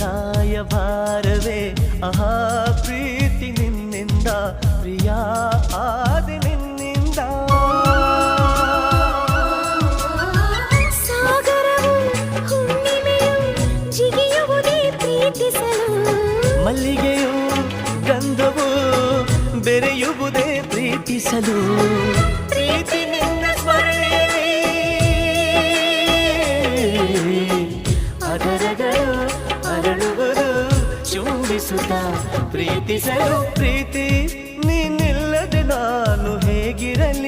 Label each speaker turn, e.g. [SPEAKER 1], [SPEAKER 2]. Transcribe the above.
[SPEAKER 1] ರಾಯಭಾರವೇ ಆಹಾ ಪ್ರೀತಿ ನಿನ್ನಿಂದ ಪ್ರಿಯ ಆದಿ ನಿನ್ನಿಂದ
[SPEAKER 2] ಸಾಗರವು ಹುಣ್ಣಿಮೆಯು ಜಿಗಿಯುವುದೇ ಪ್ರೀತಿಸಲು
[SPEAKER 1] ಮಲ್ಲಿಗೆಯು ಗಂಧವು ಬೆರೆಯುವುದೇ ಪ್ರೀತಿಸಲು ಪ್ರೀತಿ ನಿನ್ನ ಸ್ಮರಣೆಯಲ್ಲಿ ಅದರಗಳು ಅರಳುವುದು ಚುಂಬಿಸುತ್ತ ಪ್ರೀತಿಸಲು ಪ್ರೀತಿ ನೀನಿಲ್ಲದೆ ನಾನು ಹೇಗಿರಲಿ